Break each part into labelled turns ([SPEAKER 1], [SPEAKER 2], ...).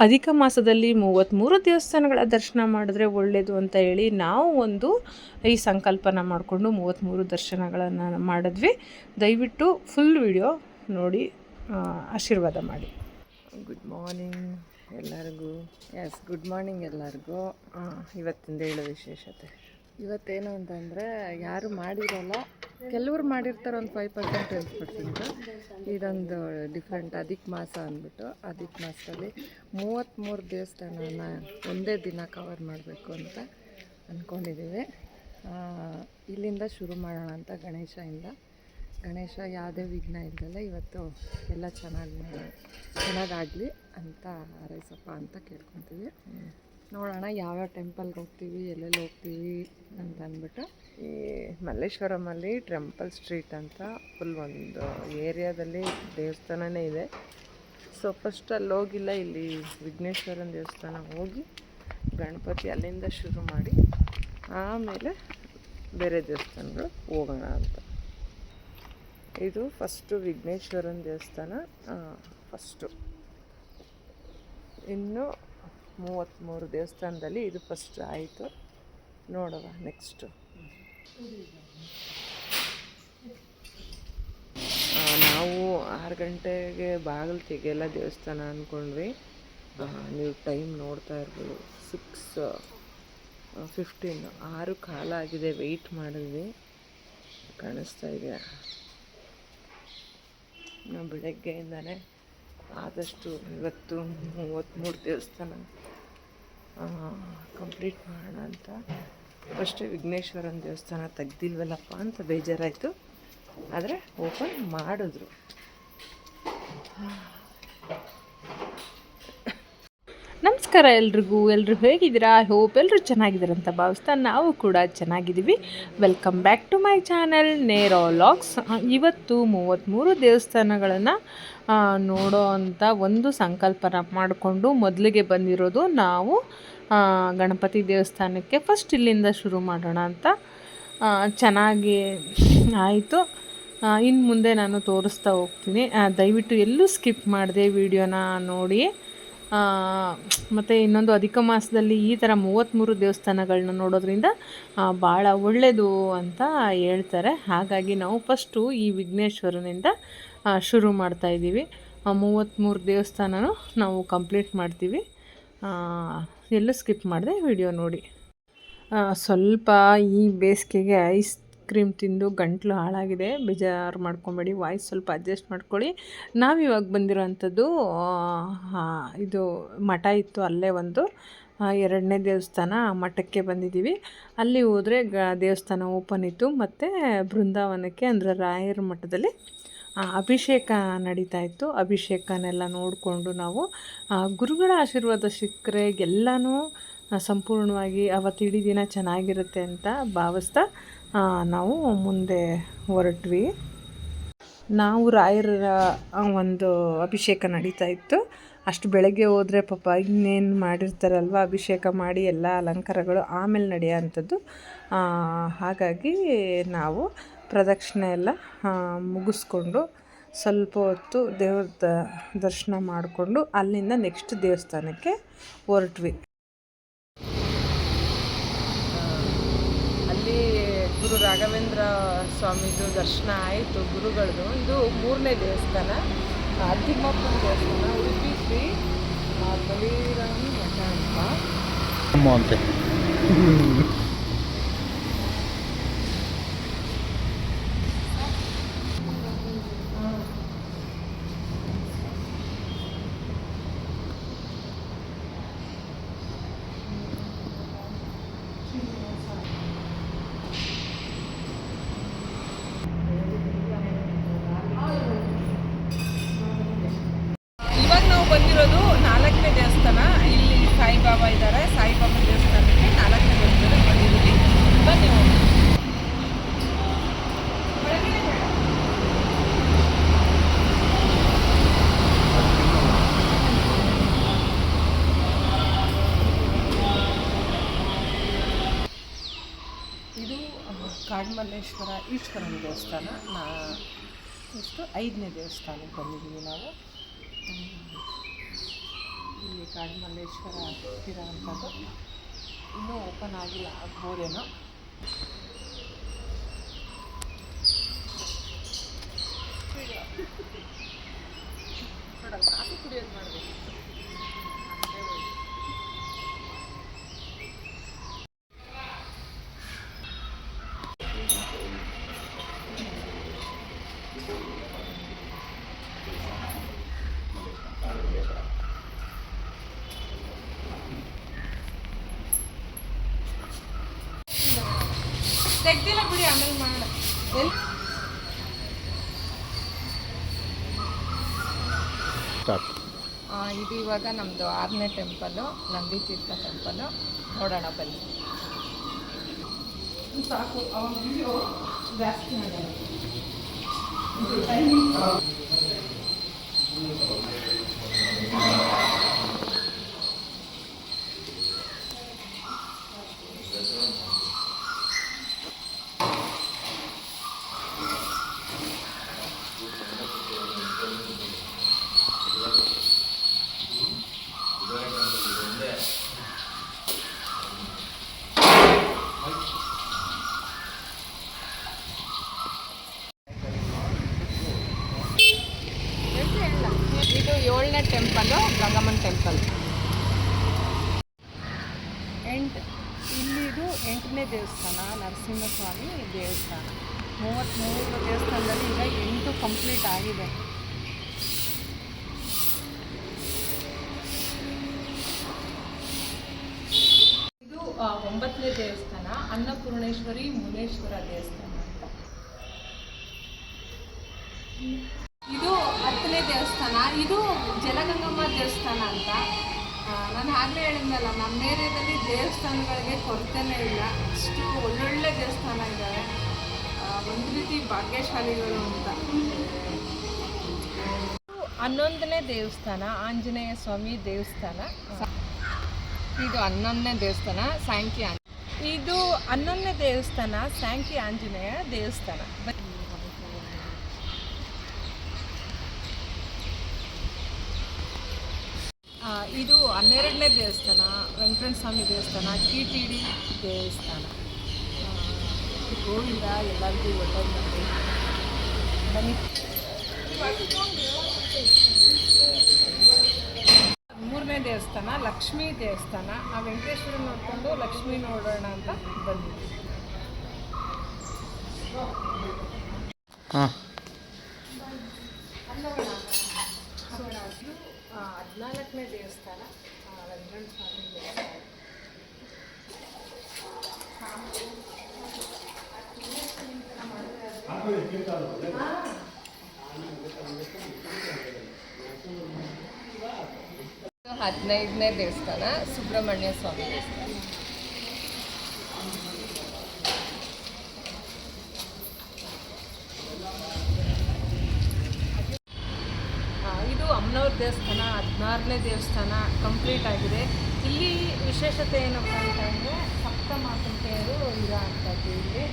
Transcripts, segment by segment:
[SPEAKER 1] ಅಧಿಕ ಮಾಸದಲ್ಲಿ 33 ದೇವಸ್ಥಾನಗಳ ದರ್ಶನ ಮಾಡಿದ್ರೆ ಒಳ್ಳೆಯದು ಅಂತ ಹೇಳಿ ನಾವು ಒಂದು ಈ ಸಂಕಲ್ಪನ ಮಾಡಿಕೊಂಡು 33 ದರ್ಶನಗಳನ್ನು ಮಾಡಿದ್ವಿ. ದಯವಿಟ್ಟು ಫುಲ್ ವಿಡಿಯೋ ನೋಡಿ ಆಶೀರ್ವಾದ ಮಾಡಿ.
[SPEAKER 2] ಗುಡ್ ಮಾರ್ನಿಂಗ್ ಎಲ್ಲರಿಗೂ. ಗುಡ್ ಮಾರ್ನಿಂಗ್ ಎಲ್ಲರಿಗೂ. ಇವತ್ತಿಂದ ಹೇಳೋ ವಿಶೇಷತೆ ಇವತ್ತೇನು ಅಂತಂದರೆ, ಯಾರು ಮಾಡಿರಲ್ಲ, ಕೆಲವ್ರು ಮಾಡಿರ್ತಾರೆ ಒಂದು 5% 10%. ಇದೊಂದು ಡಿಫ್ರೆಂಟ್ ಅಧಿಕ ಮಾಸ ಅಂದ್ಬಿಟ್ಟು ಅಧಿಕ ಮಾಸದಲ್ಲಿ 33 ದೇವಸ್ಥಾನನ ಒಂದೇ ದಿನ ಕವರ್ ಮಾಡಬೇಕು ಅಂತ ಅಂದ್ಕೊಂಡಿದ್ದೀವಿ. ಇಲ್ಲಿಂದ ಶುರು ಮಾಡೋಣ ಅಂತ ಗಣೇಶ ಯಾವುದೇ ವಿಘ್ನ ಇಲ್ಲದಲ್ಲ ಇವತ್ತು ಎಲ್ಲ ಚೆನ್ನಾಗಾಗಲಿ ಅಂತ ಹಾರೈಸಪ್ಪ ಅಂತ ಕೇಳ್ಕೊತೀವಿ. ನೋಡೋಣ ಯಾವ್ಯಾವ ಟೆಂಪಲ್ಗೆ ಹೋಗ್ತೀವಿ, ಎಲ್ಲೆಲ್ಲಿ ಹೋಗ್ತೀವಿ ಅಂತ ಅಂದ್ಬಿಟ್ಟು. ಈ ಮಲ್ಲೇಶ್ವರಮಲ್ಲಿ ಟೆಂಪಲ್ ಸ್ಟ್ರೀಟ್ ಅಂತ ಫುಲ್ ಒಂದು ಏರಿಯಾದಲ್ಲಿ ದೇವಸ್ಥಾನನೇ ಇದೆ. ಸೊ ಫಸ್ಟ್ ಅಲ್ಲಿ ಹೋಗಿಲ್ಲ, ಇಲ್ಲಿ ವಿಘ್ನೇಶ್ವರನ ದೇವಸ್ಥಾನ ಹೋಗಿ ಗಣಪತಿ ಅಲ್ಲಿಂದ ಶುರು ಮಾಡಿ ಆಮೇಲೆ ಬೇರೆ ದೇವಸ್ಥಾನಗಳು ಹೋಗೋಣ ಅಂತ. ಇದು ಫಸ್ಟು ವಿಘ್ನೇಶ್ವರನ ದೇವಸ್ಥಾನ ಫಸ್ಟು. ಇನ್ನು 33 ದೇವಸ್ಥಾನದಲ್ಲಿ ಇದು ಫಸ್ಟ್ ಆಯಿತು. ನೋಡುವ ನೆಕ್ಸ್ಟು. ನಾವು 6 ಗಂಟೆಗೆ ಬಾಗಿಲು ತೆಗೆಯಲ್ಲ ದೇವಸ್ಥಾನ ಅಂದ್ಕೊಂಡ್ವಿ. ನೀವು ಟೈಮ್ ನೋಡ್ತಾ ಇರ್ಬೋದು, 6:15, 6 ಕಾಲ ಆಗಿದೆ. ವೆಯ್ಟ್ ಮಾಡಿದ್ವಿ, ಕಾಣಿಸ್ತಾ ಇದೆಯಾ? ನಾವು ಬೆಳಗ್ಗೆಯಿಂದನೇ ಆದಷ್ಟು ಇವತ್ತು 33 ದೇವಸ್ಥಾನ ಕಂಪ್ಲೀಟ್ ಮಾಡೋಣ ಅಂತ. ಫಸ್ಟೇ ವಿಘ್ನೇಶ್ವರನ ದೇವಸ್ಥಾನ ತೆಗ್ದಿಲ್ವಲ್ಲಪ್ಪ ಅಂತ ಬೇಜಾರಾಯಿತು, ಆದರೆ ಓಪನ್ ಮಾಡಿದ್ರು.
[SPEAKER 1] ನಮಸ್ಕಾರ ಎಲ್ರಿಗೂ. ಎಲ್ಲರೂ ಹೇಗಿದ್ದೀರಾ? ಐ ಹೋಪ್ ಎಲ್ಲರೂ ಚೆನ್ನಾಗಿದ್ದೀರಂತ ಭಾವಿಸ್ತಾ ನಾವು ಕೂಡ ಚೆನ್ನಾಗಿದ್ದೀವಿ. Welcome back to my channel Nero vlogs. ಇವತ್ತು 33 ದೇವಸ್ಥಾನಗಳನ್ನು ನೋಡೋ ಅಂಥ ಒಂದು ಸಂಕಲ್ಪನ ಮಾಡಿಕೊಂಡು ಮೊದಲಿಗೆ ಬಂದಿರೋದು ನಾವು ಗಣಪತಿ ದೇವಸ್ಥಾನಕ್ಕೆ. ಫಸ್ಟ್ ಇಲ್ಲಿಂದ ಶುರು ಮಾಡೋಣ ಅಂತ. ಚೆನ್ನಾಗಿ ಆಯಿತು. ಇನ್ನು ಮುಂದೆ ನಾನು ತೋರಿಸ್ತಾ ಹೋಗ್ತೀನಿ. ದಯವಿಟ್ಟು ಎಲ್ಲೂ ಸ್ಕಿಪ್ ಮಾಡಿದೆ ವಿಡಿಯೋನ ನೋಡಿ. ಮತ್ತು ಇನ್ನೊಂದು ಅಧಿಕ ಮಾಸದಲ್ಲಿ ಈ ಥರ 33 ದೇವಸ್ಥಾನಗಳನ್ನ ನೋಡೋದ್ರಿಂದ ಭಾಳ ಒಳ್ಳೆಯದು ಅಂತ ಹೇಳ್ತಾರೆ. ಹಾಗಾಗಿ ನಾವು ಫಸ್ಟು ಈ ವಿಘ್ನೇಶ್ವರನಿಂದ ಶುರು ಮಾಡ್ತಾಯಿದ್ದೀವಿ. 33 ದೇವಸ್ಥಾನನೂ ನಾವು ಕಂಪ್ಲೀಟ್ ಮಾಡ್ತೀವಿ. ಎಲ್ಲೂ ಸ್ಕಿಪ್ ಮಾಡಿದೆ ವಿಡಿಯೋ ನೋಡಿ. ಸ್ವಲ್ಪ ಈ ಬೇಸಿಗೆಗೆ ಐಸ್ ಕ್ರೀಮ್ ತಿಂದು ಗಂಟಲು ಹಾಳಾಗಿದೆ, ಬೇಜಾರು ಮಾಡ್ಕೊಬೇಡಿ. ವಾಯ್ಸ್ ಸ್ವಲ್ಪ ಅಡ್ಜಸ್ಟ್ ಮಾಡ್ಕೊಳ್ಳಿ. ನಾವಿವಾಗ ಬಂದಿರೋವಂಥದ್ದು ಇದು ಮಠ ಇತ್ತು, ಅಲ್ಲೇ ಒಂದು 2ನೇ ದೇವಸ್ಥಾನ ಮಠಕ್ಕೆ ಬಂದಿದ್ದೀವಿ. ಅಲ್ಲಿ ಹೋದರೆ ದೇವಸ್ಥಾನ ಓಪನ್ ಇತ್ತು. ಮತ್ತು ಬೃಂದಾವನಕ್ಕೆ ಅಂದರೆ ರಾಯರ ಮಠದಲ್ಲಿ ಅಭಿಷೇಕ ನಡೀತಾ ಇತ್ತು. ಅಭಿಷೇಕನೆಲ್ಲ ನೋಡಿಕೊಂಡು ನಾವು ಗುರುಗಳ ಆಶೀರ್ವಾದ ಸಿಕ್ಕರೆ ಎಲ್ಲನೂ ಸಂಪೂರ್ಣವಾಗಿ ಅವತ್ತು ಇಡೀ ದಿನ ಚೆನ್ನಾಗಿರುತ್ತೆ ಅಂತ ಭಾವಿಸ್ತಾ ನಾವು ಮುಂದೆ ಹೊರಟ್ವಿ. ನಾವು ರಾಯರ ಒಂದು ಅಭಿಷೇಕ ನಡೀತಾ ಇತ್ತು. ಅಷ್ಟು ಬೆಳಗ್ಗೆ ಹೋದರೆ ಪಾಪ ಇನ್ನೇನು ಮಾಡಿರ್ತಾರಲ್ವ, ಅಭಿಷೇಕ ಮಾಡಿ ಎಲ್ಲ ಅಲಂಕಾರಗಳು ಆಮೇಲೆ ನಡೆಯೋ ಅಂಥದ್ದು. ಹಾಗಾಗಿ ನಾವು ಪ್ರದಕ್ಷಿಣೆ ಎಲ್ಲ ಮುಗಿಸ್ಕೊಂಡು ಸ್ವಲ್ಪ ಹೊತ್ತು ದೇವ್ರ ದರ್ಶನ ಮಾಡಿಕೊಂಡು ಅಲ್ಲಿಂದ ನೆಕ್ಸ್ಟ್ ದೇವಸ್ಥಾನಕ್ಕೆ ಹೊರಟ್ವಿ. ಅಲ್ಲಿ ಗುರು ರಾಘವೇಂದ್ರ ಸ್ವಾಮಿದು ದರ್ಶನ ಆಯಿತು, ಗುರುಗಳದು. ಇದು 3ನೇ ದೇವಸ್ಥಾನ, ಅದ್ದಿಮಪ್ಪನ ದೇವಸ್ಥಾನ, ಉಡುಪಿ ಶ್ರೀ ಬಲಿರಾಮ ಮಠ ಅಂತ. ಬಂದಿರೋದು 4ನೇ ದೇವಸ್ಥಾನ. ಇಲ್ಲಿ ಸಾಯಿಬಾಬಾ ಇದ್ದಾರೆ. ಸಾಯಿಬಾಬಾ ದೇವಸ್ಥಾನಕ್ಕೆ 4ನೇ ದೇವಸ್ಥಾನಕ್ಕೆ ಬಂದಿದ್ದೀವಿ. ಬನ್ನಿ ಹೋಗಿ. ಇದು ಕಾಡ್ಮಲ್ಲೇಶ್ವರ ಈಶ್ವರನ ದೇವಸ್ಥಾನ. ಎಷ್ಟು 5ನೇ ದೇವಸ್ಥಾನಕ್ಕೆ ಬಂದಿದ್ದೀವಿ ನಾವು. ಇಲ್ಲಿ
[SPEAKER 2] ಕಾಡು ಮಲ್ಲೇಶ್ವರ ಇರೋವಂಥದ್ದು. ಇನ್ನೂ ಓಪನ್ ಆಗಿಲ್ಲ, ಆಗ್ಬೋದೇನೋ. ಕಾಫಿ ಕುಡಿಯೋದು ಮಾಡಬೇಕು. ತೆಗ್ದಿಲ್ಲ ಬಿಡಿ, ಆಮೇಲೆ ಮಾಡ. ಇದು ಇವಾಗ ನಮ್ಮದು 6ನೇ ಟೆಂಪಲ್ಲು, ನಂದಿ ತೀರ್ಥ ಟೆಂಪಲ್ಲು. ನೋಡೋಣ ಬನ್ನಿ. ಸಾಕು, ವಿಡಿಯೋ ಜಾಸ್ತಿ ಮಾಡೋಣ. ಇದು 7ನೇ ಟೆಂಪಲ್ಲು, ಗಂಗಮ್ಮನ ಟೆಂಪಲ್. ಇಲ್ಲಿದು 8ನೇ ದೇವಸ್ಥಾನ, ನರಸಿಂಹಸ್ವಾಮಿ ದೇವಸ್ಥಾನ. 33 ದೇವಸ್ಥಾನದಲ್ಲಿ ಈಗ 8 ಕಂಪ್ಲೀಟ್ ಆಗಿದೆ. ಇದು 9ನೇ ದೇವಸ್ಥಾನ, ಅನ್ನಪೂರ್ಣೇಶ್ವರಿ ಮುನೇಶ್ವರ ದೇವಸ್ಥಾನ ಅಂತ. ಇದು 10ನೇ ದೇವಸ್ಥಾನ, ಇದು ಜಲಗಂಗಮ್ಮ ದೇವಸ್ಥಾನ ಅಂತ. ನಾನು ಆಗಲೇ ಹೇಳಿದ್ನಲ್ಲ, ನಮ್ಮ ಏರಿಯಾದಲ್ಲಿ ದೇವಸ್ಥಾನಗಳಿಗೆ ಕೊರತೆನೇ ಇಲ್ಲ, ಅಷ್ಟು ಒಳ್ಳೊಳ್ಳೆ ದೇವಸ್ಥಾನ ಇದ್ದಾವೆ. ಒಂದು ರೀತಿ ಭಾಗ್ಯಶಾಲಿಗಳು ಅಂತ. 11ನೇ ದೇವಸ್ಥಾನ, ಆಂಜನೇಯ ಸ್ವಾಮಿ ದೇವಸ್ಥಾನ. ಇದು 11ನೇ ದೇವಸ್ಥಾನ, ಸಾಂಕಿ. ಇದು 11ನೇ ದೇವಸ್ಥಾನ, ಸಾಂಕಿ ಆಂಜನೇಯ ದೇವಸ್ಥಾನ. ಇದು 12ನೇ ದೇವಸ್ಥಾನ, ವೆಂಕಟೇಶ್ವರ ಸ್ವಾಮಿ ದೇವಸ್ಥಾನ, TTD ದೇವಸ್ಥಾನ. ಗೋವಿಂದ ಎಲ್ಲರಿಗೂ ಒಳ್ಳೆಯದು ಮಾಡಿ ಬನ್ನಿ. 3ನೇ ದೇವಸ್ಥಾನ, ಲಕ್ಷ್ಮೀ ದೇವಸ್ಥಾನ. ಆ ವೆಂಕಟೇಶ್ವರ ನೋಡಿಕೊಂಡು ಲಕ್ಷ್ಮೀ ನೋಡೋಣ ಅಂತ ಬಂದ್ವಿ. 14ನೇ ದೇವಸ್ಥಾನ, ವೆಂಕಟೇಶ್ವರ ಸ್ವಾಮಿ ದೇವಸ್ಥಾನ. 15ನೇ ದೇವಸ್ಥಾನ, ಸುಬ್ರಹ್ಮಣ್ಯ ಸ್ವಾಮಿ ದೇವಸ್ಥಾನ. ಇದು ಅಮ್ಮನವ್ರ ದೇವಸ್ಥಾನ, 16ನೇ ದೇವಸ್ಥಾನ ಕಂಪ್ಲೀಟ್ ಆಗಿದೆ. ಇಲ್ಲಿ ವಿಶೇಷತೆ ಏನಪ್ಪ ಅಂತಂದರೆ ಸಪ್ತಮಾತೃಕೆಯರು ಇರೋ ಅಂಥದ್ದು. ಇಲ್ಲಿ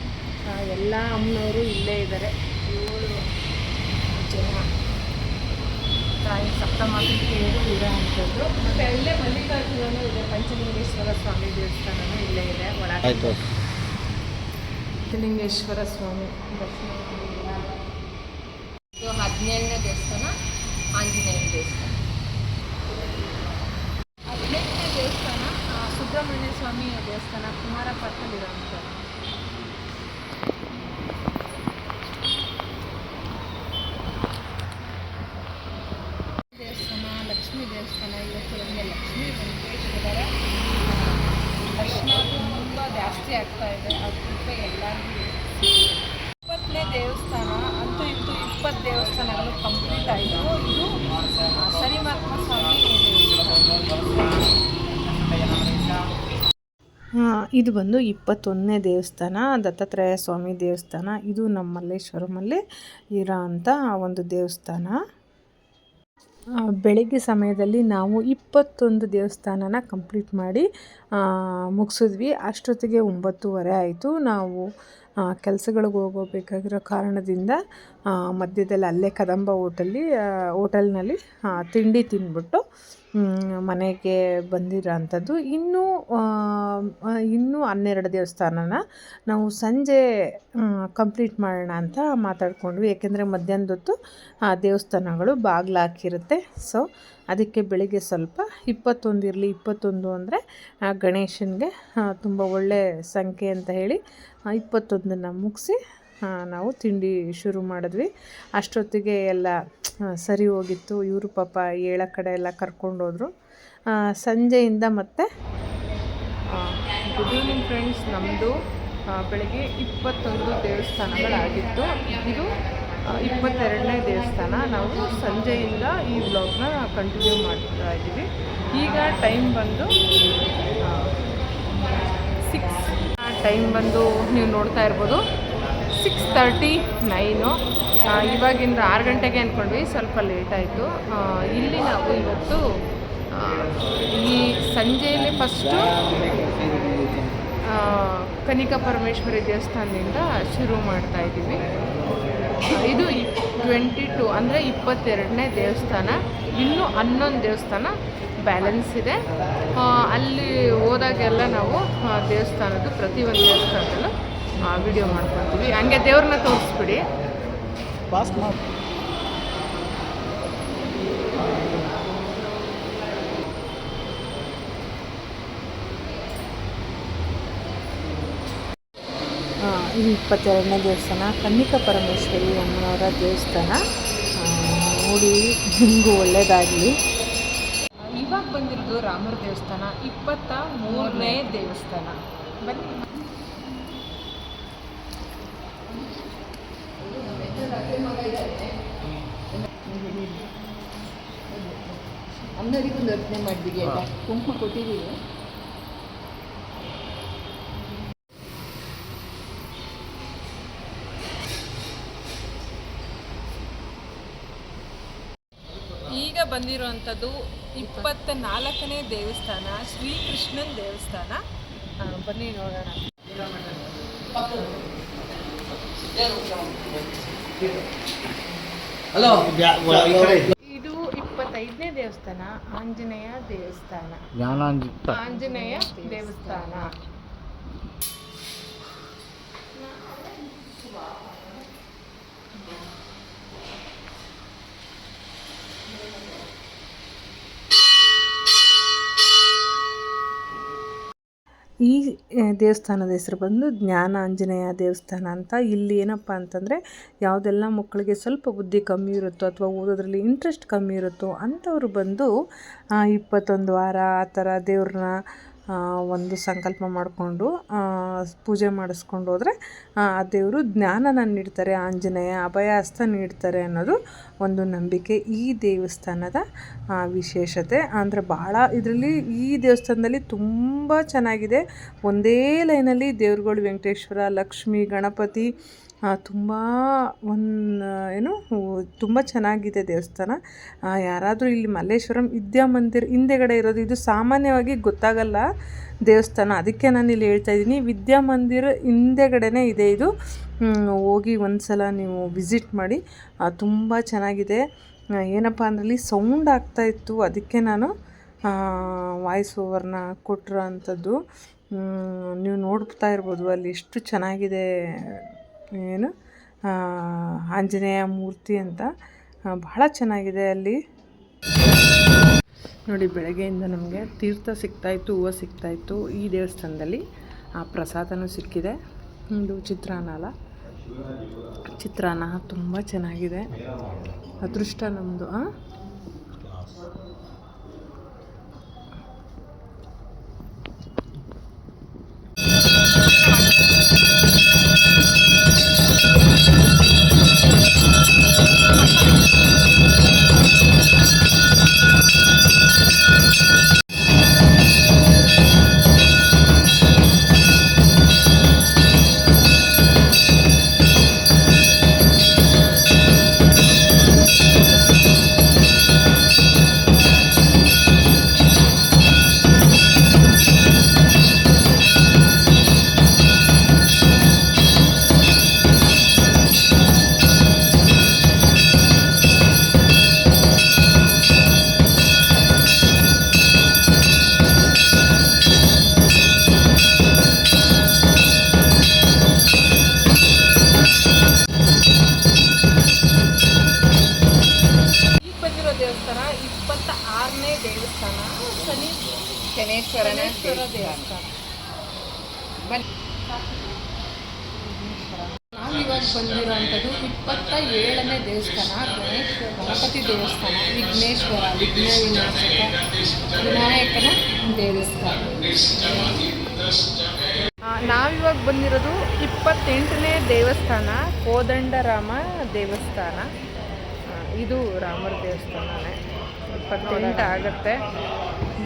[SPEAKER 2] ಎಲ್ಲ ಅಮ್ಮನವರು ಇಲ್ಲೇ ಇದ್ದಾರೆ. 7 ಜನ ತಾಯಿ ಸಪ್ತಮಾತೃಕೆಯರು ಇರೋ ಅಂಥದ್ದು. ಮತ್ತು ಇಲ್ಲೇ ಮಲ್ಲಿಕಾರ್ಜುನೂ ಇದೆ, ಪಂಚಲಿಂಗೇಶ್ವರ ಸ್ವಾಮಿ ದೇವಸ್ಥಾನವೂ ಇಲ್ಲೇ ಇದೆ ಒಳಗೆ. ಪಂಚಲಿಂಗೇಶ್ವರ ಸ್ವಾಮಿ ದರ್ಶನ. ಇದು 17ನೇ ದೇವಸ್ಥಾನ, ಆಂಜನೇಯ ದೇವಸ್ಥಾನ. 18ನೇ ದೇವಸ್ಥಾನ, ಸುಬ್ರಹ್ಮಣ್ಯ ಸ್ವಾಮಿ ದೇವಸ್ಥಾನ, ಕುಮಾರಪಟ್ಟಣದಲ್ಲಿರುವಂಥದ್ದು. ದೇವಸ್ಥಾನ, ಲಕ್ಷ್ಮೀ ದೇವಸ್ಥಾನ. ಇವತ್ತು ನಮಗೆ ಲಕ್ಷ್ಮೀ ವೆಂಕಟೇಶ್ವರರ ದರ್ಶನ ತುಂಬ ಜಾಸ್ತಿ ಆಗ್ತಾ ಇದೆ. ಆ ಕೃಪೆ ಎಲ್ಲರಿಗೂ. 20ನೇ ದೇವಸ್ಥಾನ ಅಂತೂ ಇತ್ತು. 20 ದೇವಸ್ಥಾನಗಳು ಕಂಪ್ಲೀಟ್ ಆಯಿತು. ಇದು ಶನಿಮಹಾತ್ಮ ಸ್ವಾಮಿ ಇದು ಬಂದು 21ನೇ ದೇವಸ್ಥಾನ, ದತ್ತಾತ್ರೇಯ ಸ್ವಾಮಿ ದೇವಸ್ಥಾನ. ಇದು ನಮ್ಮ ಮಲ್ಲೇಶ್ವರಮಲ್ಲಿ ಇರೋ ಅಂಥ ಒಂದು ದೇವಸ್ಥಾನ. ಬೆಳಗ್ಗೆ ಸಮಯದಲ್ಲಿ ನಾವು 21 ದೇವಸ್ಥಾನನ ಕಂಪ್ಲೀಟ್ ಮಾಡಿ ಮುಗಿಸಿದ್ವಿ. ಅಷ್ಟೊತ್ತಿಗೆ 9:30 ಆಯಿತು. ನಾವು ಕೆಲಸಗಳಿಗೆ ಹೋಗಬೇಕಾಗಿರೋ ಕಾರಣದಿಂದ ಮಧ್ಯದಲ್ಲಿ ಅಲ್ಲೇ ಕದಂಬ ಹೋಟೆಲ್ನಲ್ಲಿ ತಿಂಡಿ ತಿಂದ್ಬಿಟ್ಟು
[SPEAKER 1] ಮನೆಗೆ ಬಂದಿರೋ ಅಂಥದ್ದು. ಇನ್ನೂ 12 ದೇವಸ್ಥಾನನ ನಾವು ಸಂಜೆ ಕಂಪ್ಲೀಟ್ ಮಾಡೋಣ ಅಂತ ಮಾತಾಡ್ಕೊಂಡ್ವಿ. ಏಕೆಂದರೆ ಮಧ್ಯಾಹ್ನದ ಹೊತ್ತು ಆ ದೇವಸ್ಥಾನಗಳು ಬಾಗಿಲು ಹಾಕಿರುತ್ತೆ. ಸೊ ಅದಕ್ಕೆ ಬೆಳಿಗ್ಗೆ ಸ್ವಲ್ಪ 21 ಇರಲಿ, 21 ಅಂದರೆ ಗಣೇಶನಿಗೆ ತುಂಬ ಒಳ್ಳೆ ಸಂಖ್ಯೆ ಅಂತ ಹೇಳಿ 21ನ್ನು ಮುಗಿಸಿ ನಾವು ತಿಂಡಿ ಶುರು ಮಾಡಿದ್ವಿ. ಅಷ್ಟೊತ್ತಿಗೆ ಎಲ್ಲ ಸರಿ ಹೋಗಿತ್ತು. ಇವರು ಪಾಪ ಏಳೋ ಕಡೆ ಎಲ್ಲ ಕರ್ಕೊಂಡೋದ್ರು. ಸಂಜೆಯಿಂದ ಮತ್ತೆ ಗುಡ್ ಈವ್ನಿಂಗ್ ಫ್ರೆಂಡ್ಸ್. ನಮ್ಮದು ಬೆಳಗ್ಗೆ 21 ದೇವಸ್ಥಾನಗಳಾಗಿತ್ತು. ಇದು 22ನೇ ದೇವಸ್ಥಾನ. ನಾವು ಸಂಜೆಯಿಂದ ಈ ವ್ಲಾಗ್ನ ಕಂಟಿನ್ಯೂ ಮಾಡ್ತಾ ಇದ್ದೀವಿ. ಈಗ ಟೈಮ್ ಬಂದು 6 ನೀವು ನೋಡ್ತಾ ಇರ್ಬೋದು 6:39. ಇವಾಗಿಂದ 6 ಗಂಟೆಗೆ ಅಂದ್ಕೊಂಡ್ವಿ, ಸ್ವಲ್ಪ ಲೇಟ್ ಆಯಿತು. ಇಲ್ಲಿ ನಾವು ಇವತ್ತು ಈ ಸಂಜೆಯಲ್ಲಿ ಫಸ್ಟು ಕನಿಕಾ ಪರಮೇಶ್ವರಿ ದೇವಸ್ಥಾನದಿಂದ ಶುರು ಮಾಡ್ತಾ ಇದ್ದೀವಿ. ಇದು 22 ಅಂದರೆ 22ನೇ ದೇವಸ್ಥಾನ. ಇನ್ನೂ 11 ದೇವಸ್ಥಾನ ಬ್ಯಾಲೆನ್ಸ್ ಇದೆ. ಅಲ್ಲಿ ಹೋದಾಗೆಲ್ಲ ನಾವು ದೇವಸ್ಥಾನದ್ದು ಪ್ರತಿಯೊಂದು ದೇವಸ್ಥಾನದಲ್ಲೂ ವಿಡಿಯೋ ಮಾಡ್ಕೊತೀವಿ. ಹಂಗೆ ದೇವ್ರನ್ನ ತೋರಿಸ್ಬಿಡಿ. ಈ 22ನೇ ದೇವಸ್ಥಾನ ಕನ್ನಿಕಾ ಪರಮೇಶ್ವರಿ ಅಮ್ಮನವರ ದೇವಸ್ಥಾನ. ನೋಡಿ ನಿಮಗೂ ಒಳ್ಳೆಯದಾಗಲಿ. ಇವಾಗ ಬಂದಿರೋದು ರಾಮರ ದೇವಸ್ಥಾನ, 23ನೇ ದೇವಸ್ಥಾನ. ಬನ್ನಿ.
[SPEAKER 2] ಅಮ್ಮನವರಿಗೊಂದು ಅರ್ಚನೆ ಮಾಡಿದ್ದೀವಿ ಅಲ್ಲ, ಕುಂಕುಮ ಕೊಟ್ಟಿದ್ದೀವಿ. ಈಗ ಬಂದಿರುವಂಥದ್ದು 24ನೇ ದೇವಸ್ಥಾನ, ಶ್ರೀಕೃಷ್ಣನ ದೇವಸ್ಥಾನ. ಬನ್ನಿ ನೋಡೋಣ. ಇದು 25ನೇ ದೇವಸ್ಥಾನ, ಆಂಜನೇಯ ದೇವಸ್ಥಾನ. ಆಂಜನೇಯ ದೇವಸ್ಥಾನ. ಈ ದೇವಸ್ಥಾನದ ಹೆಸರು ಬಂದು ಜ್ಞಾನ ಆಂಜನೇಯ ದೇವಸ್ಥಾನ ಅಂತ. ಇಲ್ಲಿ ಏನಪ್ಪ ಅಂತಂದರೆ ಯಾವುದೆಲ್ಲ ಮಕ್ಕಳಿಗೆ ಸ್ವಲ್ಪ ಬುದ್ಧಿ ಕಮ್ಮಿ ಇರುತ್ತೋ ಅಥವಾ ಓದೋದ್ರಲ್ಲಿ ಇಂಟ್ರೆಸ್ಟ್ ಕಮ್ಮಿ ಇರುತ್ತೋ ಅಂಥವ್ರು ಬಂದು 21 ವಾರ ಆ ಥರ ದೇವ್ರನ್ನ ಒಂದು ಸಂಕಲ್ಪ ಮಾಡಿಕೊಂಡು ಪೂಜೆ ಮಾಡಿಸ್ಕೊಂಡು ಹೋದರೆ ಆ ದೇವರು ಜ್ಞಾನನ ನೀಡ್ತಾರೆ, ಆಂಜನೇಯ ಅಭಯ ಹಸ್ತ ನೀಡ್ತಾರೆ ಅನ್ನೋದು ಒಂದು ನಂಬಿಕೆ. ಈ ದೇವಸ್ಥಾನದ ವಿಶೇಷತೆ ಅಂದರೆ ಭಾಳ ಇದರಲ್ಲಿ ಈ ದೇವಸ್ಥಾನದಲ್ಲಿ ತುಂಬ ಚೆನ್ನಾಗಿದೆ. ಒಂದೇ ಲೈನಲ್ಲಿ ದೇವ್ರುಗಳು ವೆಂಕಟೇಶ್ವರ, ಲಕ್ಷ್ಮಿ, ಗಣಪತಿ ತುಂಬ ತುಂಬ ಚೆನ್ನಾಗಿದೆ ದೇವಸ್ಥಾನ. ಯಾರಾದರೂ ಇಲ್ಲಿ ಮಲ್ಲೇಶ್ವರಂ ವಿದ್ಯಾಮಂದಿರ ಹಿಂದೆಗಡೆ ಇರೋದು, ಇದು ಸಾಮಾನ್ಯವಾಗಿ ಗೊತ್ತಾಗಲ್ಲ ದೇವಸ್ಥಾನ, ಅದಕ್ಕೆ ನಾನು ಇಲ್ಲಿ ಹೇಳ್ತಾ ಇದ್ದೀನಿ. ವಿದ್ಯಾಮಂದಿರ ಹಿಂದೆಗಡೆನೇ ಇದೆ ಇದು. ಹೋಗಿ ಒಂದು ಸಲ ನೀವು ವಿಸಿಟ್ ಮಾಡಿ, ತುಂಬ ಚೆನ್ನಾಗಿದೆ. ಏನಪ್ಪ ಅಂದ್ರಲ್ಲಿ ಸೌಂಡ್ ಆಗ್ತಾಯಿತ್ತು, ಅದಕ್ಕೆ ನಾನು ವಾಯ್ಸ್ ಓವರ್ನ ಕೊಟ್ಟಿರೋ ಅಂಥದ್ದು. ನೀವು ನೋಡ್ತಾ ಇರ್ಬೋದು ಅಲ್ಲಿ ಎಷ್ಟು ಚೆನ್ನಾಗಿದೆ ಆಂಜನೇಯ ಮೂರ್ತಿ ಅಂತ. ಬಹಳ ಚೆನ್ನಾಗಿದೆ ಅಲ್ಲಿ. ನೋಡಿ, ಬೆಳಗ್ಗೆಯಿಂದ ನಮಗೆ ತೀರ್ಥ ಸಿಗ್ತಾಯಿತ್ತು, ಹೂವು ಸಿಗ್ತಾಯಿತ್ತು. ಈ ದೇವಸ್ಥಾನದಲ್ಲಿ ಪ್ರಸಾದನೂ ಸಿಕ್ಕಿದೆ. ಇದು ಚಿತ್ರಾನ್ನ ತುಂಬ ಚೆನ್ನಾಗಿದೆ. ಅದೃಷ್ಟ ನಮ್ಮದು. ದೇವಸ್ಥಾನ, ಶನೇಶ್ವರ ದೇವಸ್ಥಾನ. ಬನ್ನಿ, ನಾವಿವಾಗ ಬಂದಿರೋವಂಥದ್ದು 27ನೇ ದೇವಸ್ಥಾನ, ಗಣಪತಿ ದೇವಸ್ಥಾನ, ವಿಘ್ನೇಶ್ವರ, ವಿಘ್ನ ವಿನಾಶಕ ವಿನಾಯಕನ ದೇವಸ್ಥಾನ. ನಾವಿವಾಗ ಬಂದಿರೋದು 28ನೇ ದೇವಸ್ಥಾನ, ಕೋದಂಡರಾಮ ದೇವಸ್ಥಾನ. ಇದು ರಾಮರ ದೇವಸ್ಥಾನನೇ. 28 ಆಗುತ್ತೆ.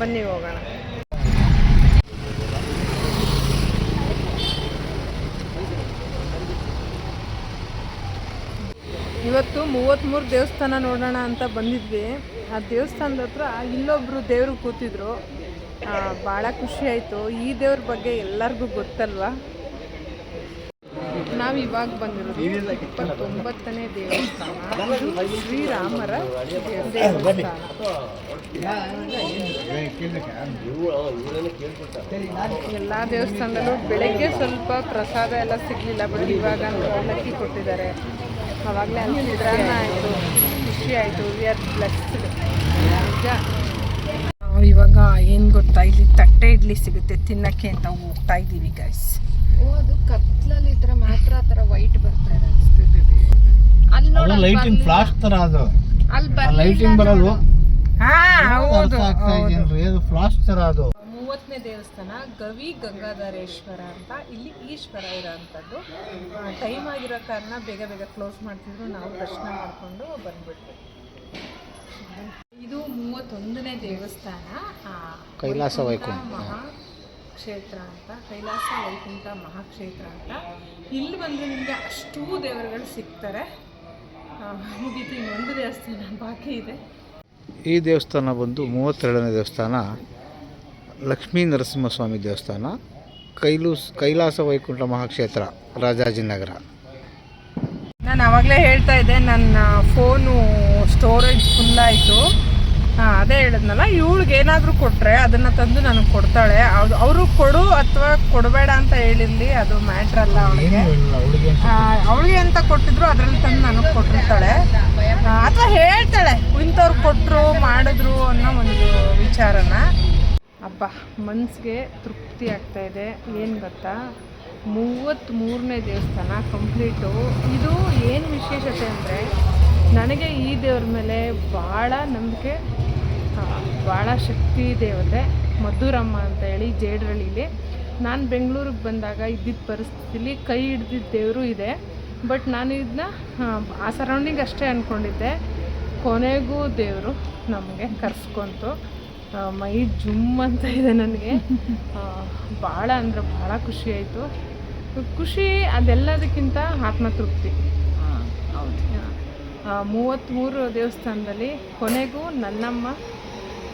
[SPEAKER 2] ಬನ್ನಿ ಹೋಗೋಣ. ಇವತ್ತು 33 ದೇವಸ್ಥಾನ ನೋಡೋಣ ಅಂತ ಬಂದಿದ್ವಿ. ಆ ದೇವಸ್ಥಾನದ ಹತ್ರ ಇಲ್ಲೊಬ್ಬರು ದೇವರು ಕೂತಿದ್ರು. ಭಾಳ ಖುಷಿ ಆಯಿತು. ಈ ದೇವ್ರ ಬಗ್ಗೆ ಎಲ್ಲರಿಗೂ ಗೊತ್ತಲ್ವಾ. ನಾವು ಇವಾಗ ಬಂದಿರೋದು 29ನೇ ದೇವಸ್ಥಾನ. ಇದು ಶ್ರೀರಾಮರ ದೇವಸ್ಥಾನ. ಎಲ್ಲ ದೇವಸ್ಥಾನದಲ್ಲೂ ಬೆಳಗ್ಗೆ ಸ್ವಲ್ಪ ಪ್ರಸಾದ ಎಲ್ಲ ಸಿಗಲಿಲ್ಲ, ಬಟ್ ಇವಾಗ ಅವಲಕ್ಕಿ ಕೊಟ್ಟಿದ್ದಾರೆ. ಆವಾಗಲೇ ಅಲ್ಲಿ ಚಿತ್ರಾನ್ನ ಆಯಿತು, ಖುಷಿ ಆಯಿತು. We are blessed. ನಿಜ. ಇವಾಗ ಏನು ಗೊತ್ತಾ, ಇಲ್ಲಿ ತಟ್ಟೆ ಇಡ್ಲಿ ಸಿಗುತ್ತೆ ತಿನ್ನಕ್ಕೆ ಅಂತ ಹೋಗ್ತಾ ಇದ್ದೀವಿ ಗೈಸ್. ಅದು ಕತ್ಲಲ್ಲಿ ಇದ್ರೆ ಮಾತ್ರ ಆ ಥರ ವೈಟ್ ಬರ್ತಾ ಇದೆ ಅನಿಸ್ತಿದೆ. ಅಲ್ಲಿ ನೋಡಿ ಲೈಟಿಂಗ್ ಫ್ಲಾಶ್ ಥರ ಅದು, ಅಲ್ಲಿ ಲೈಟಿಂಗ್ ಬರೋದು. ಹೌದು, ಅದು ಫ್ಲಾಶ್ ಥರ ಅದು. 30ನೇ ದೇವಸ್ಥಾನ ಗವಿ ಗಂಗಾಧರೇಶ್ವರ ಅಂತ. ಇಲ್ಲಿ ಈಶ್ವರ ಇರೋವಂಥದ್ದು. ಟೈಮ್ ಆಗಿರೋ ಕಾರಣ ಬೇಗ ಬೇಗ ಕ್ಲೋಸ್ ಮಾಡ್ತಿದ್ರು. ನಾವು ದರ್ಶನ ಮಾಡಿಕೊಂಡು ಬಂದ್ಬಿಟ್ವಿ. ಇದು 31ನೇ ದೇವಸ್ಥಾನ, ಕೈಲಾಸ ವೈಕುಂಠ ಮಹಾಕ್ಷೇತ್ರ ಅಂತ. ಕೈಲಾಸ ವೈಕುಂಠ ಮಹಾಕ್ಷೇತ್ರ ಅಂತ. ಇಲ್ಲಿ ಬಂದರೆ ನಿಮಗೆ ಅಷ್ಟೂ ದೇವರುಗಳು ಸಿಗ್ತಾರೆ. ಮುಗೀತು, ಇನ್ನೊಂದು ದೇವಸ್ಥಾನ ಬಾಕಿ ಇದೆ.
[SPEAKER 3] ಈ ದೇವಸ್ಥಾನ ಬಂದು 32ನೇ ದೇವಸ್ಥಾನ, ಲಕ್ಷ್ಮೀ ನರಸಿಂಹಸ್ವಾಮಿ ದೇವಸ್ಥಾನ, ಕೈಲಾಸ ವೈಕುಂಠ ಮಹಾಕ್ಷೇತ್ರ, ರಾಜಾಜಿನಗರ.
[SPEAKER 2] ನಾನು ಆವಾಗಲೇ ಹೇಳ್ತಾ ಇದ್ದೆ, ನನ್ನ ಫೋನು ಸ್ಟೋರೇಜ್ ಫುಲ್ಲಾಯಿತು. ಅದೇ ಹೇಳಿದ್ನಲ್ಲ, ಇವಳಿಗೆ ಏನಾದರೂ ಕೊಟ್ಟರೆ ಅದನ್ನು ತಂದು ನನಗೆ ಕೊಡ್ತಾಳೆ. ಅವರು ಕೊಡು ಅಥವಾ ಕೊಡಬೇಡ ಅಂತ ಹೇಳಿರಲಿ, ಅದು ಮ್ಯಾಟ್ರ್ ಅಲ್ಲ ಅವಳಿಗೆ. ಅವಳಿಗೆ ಅಂತ ಕೊಟ್ಟಿದ್ರು ಅದರಲ್ಲಿ ತಂದು ನನಗೆ ಕೊಟ್ಟಿರ್ತಾಳೆ, ಅಥವಾ ಹೇಳ್ತಾಳೆ ಇಂಥವ್ರು ಕೊಟ್ಟರು ಮಾಡಿದ್ರು ಅನ್ನೋ ಒಂದು ವಿಚಾರನ. ಅಬ್ಬ, ಮನಸ್ಸಿಗೆ ತೃಪ್ತಿ ಆಗ್ತಾಯಿದೆ. ಏನು ಗೊತ್ತಾ, 33ನೇ ದೇವಸ್ಥಾನ ಕಂಪ್ಲೀಟು. ಇದು ಏನು ವಿಶೇಷತೆ ಅಂದರೆ, ನನಗೆ ಈ ದೇವ್ರ ಮೇಲೆ ಭಾಳ ನಂಬಿಕೆ, ಭಾಳ ಶಕ್ತಿ ದೇವತೆ ಮಧುರಮ್ಮ ಅಂತ ಹೇಳಿ ಜೇಡ್ರಳ್ಳಿಲಿ. ನಾನು ಬೆಂಗಳೂರಿಗೆ ಬಂದಾಗ ಇದ್ದಿದ್ದ ಪರಿಸ್ಥಿತಿಲಿ ಕೈ ಹಿಡ್ದಿದ್ದ ದೇವರು ಇದೆ. ಬಟ್ ನಾನು ಇದನ್ನ ಆ ಸರೌಂಡಿಂಗ್ ಅಷ್ಟೇ ಅಂದ್ಕೊಂಡಿದ್ದೆ. ಕೊನೆಗೂ ದೇವರು ನಮಗೆ ಕರ್ಸ್ಕೊಂತು. ಮೈ ಜುಮ್ ಅಂತ ಇದೆ ನನಗೆ. ಭಾಳ ಅಂದರೆ ಭಾಳ ಖುಷಿ ಆಯಿತು. ಖುಷಿ ಅದೆಲ್ಲದಕ್ಕಿಂತ ಆತ್ಮತೃಪ್ತಿ. 33 ದೇವಸ್ಥಾನದಲ್ಲಿ ಕೊನೆಗೂ ನನ್ನಮ್ಮ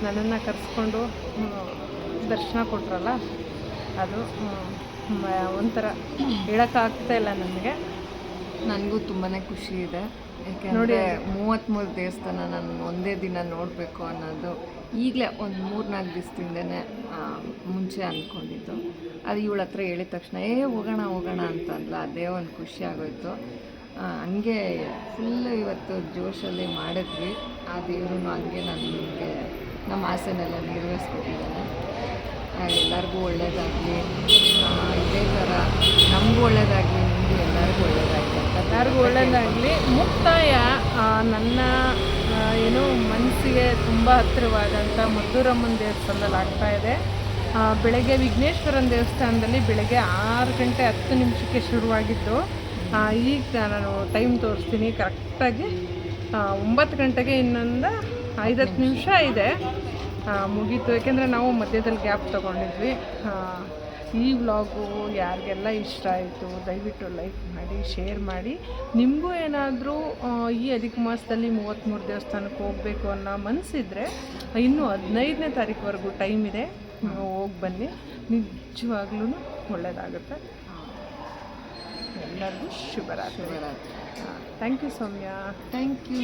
[SPEAKER 2] ನನ್ನನ್ನು ಕರೆಸ್ಕೊಂಡು ದರ್ಶನ ಕೊಟ್ರಲ್ಲ, ಅದು ಒಂಥರ ಹೇಳೋಕ್ಕಾಗ್ತಾ ಇಲ್ಲ ನನಗೆ.
[SPEAKER 4] ನನಗೂ ತುಂಬಾ ಖುಷಿ ಇದೆ. ಯಾಕೆಂದರೆ 33 ದೇವಸ್ಥಾನ ನಾನು ಒಂದೇ ದಿನ ನೋಡಬೇಕು ಅನ್ನೋದು ಈಗಲೇ ಒಂದು 3-4 ದಿವಸದಿಂದನೇ ಮುಂಚೆ ಅಂದ್ಕೊಂಡಿದ್ದು. ಅದು ಇವಳ ಹತ್ರ ಹೇಳಿದ ತಕ್ಷಣ ಹೋಗೋಣ ಅಂತಂದ್ಲ. ಅದೇ ಒಂದು ಖುಷಿ ಆಗೋಯ್ತು. ಹಂಗೆ ಫುಲ್ಲು ಇವತ್ತು ಜೋಶಲ್ಲಿ ಮಾಡಿದ್ವಿ. ಆ ದೇವರು ಹಂಗೆ ನನಗೆ ನಮ್ಮ ಆಸೆನೆಲ್ಲ ನೆರವೇರಿಸ್ಕೊಟ್ಟಿದ್ದಾನೆ. ಎಲ್ಲರಿಗೂ ಒಳ್ಳೆಯದಾಗಲಿ, ಇದೇ ಥರ ನಮಗೂ ಒಳ್ಳೆಯದಾಗಲಿ, ನಿಮಗೂ ಎಲ್ಲರಿಗೂ ಒಳ್ಳೆಯದಾಗಲಿ ಅಂತ.
[SPEAKER 2] ಎಲ್ಲರಿಗೂ ಒಳ್ಳೆಯದಾಗಲಿ. ಮುಕ್ತಾಯ ನನ್ನ ಏನು ಮನಸ್ಸಿಗೆ ತುಂಬ ಹತ್ತಿರವಾದಂಥ ಮಧುರಮ್ಮನ ದೇವಸ್ಥಾನದಲ್ಲಿ ಆಗ್ತಾಯಿದೆ. ಬೆಳಗ್ಗೆ ವಿಘ್ನೇಶ್ವರನ ದೇವಸ್ಥಾನದಲ್ಲಿ ಬೆಳಗ್ಗೆ 6 ಗಂಟೆ 10 ನಿಮಿಷಕ್ಕೆ ಶುರುವಾಗಿದ್ದು, ಈಗ ನಾನು ಟೈಮ್ ತೋರಿಸ್ತೀನಿ. ಕರೆಕ್ಟಾಗಿ 9 ಗಂಟೆಗೆ ಇನ್ನೊಂದು 5-10 ನಿಮಿಷ ಇದೆ, ಮುಗೀತು. ಯಾಕೆಂದರೆ ನಾವು ಮಧ್ಯದಲ್ಲಿ ಗ್ಯಾಪ್ ತೊಗೊಂಡಿದ್ವಿ. ಈ ವ್ಲಾಗು ಯಾರಿಗೆಲ್ಲ ಇಷ್ಟ ಆಯಿತು ದಯವಿಟ್ಟು ಲೈಕ್ ಮಾಡಿ, ಶೇರ್ ಮಾಡಿ. ನಿಮಗೂ ಏನಾದರೂ ಈ ಅಧಿಕ ಮಾಸದಲ್ಲಿ 33 ದೇವಸ್ಥಾನಕ್ಕೆ ಹೋಗಬೇಕು ಅನ್ನೋ ಮನಸ್ಸಿದ್ರೆ ಇನ್ನೂ 15ನೇ ತಾರೀಕುವರೆಗೂ ಟೈಮ್ ಇದೆ, ಹೋಗಿ ಬನ್ನಿ. ನಿಜವಾಗ್ಲೂ ಒಳ್ಳೆಯದಾಗುತ್ತೆ. ಎಲ್ಲರಿಗೂ ಶುಭರಾತ್ರಿ. Thank you Soumya.
[SPEAKER 4] Thank you.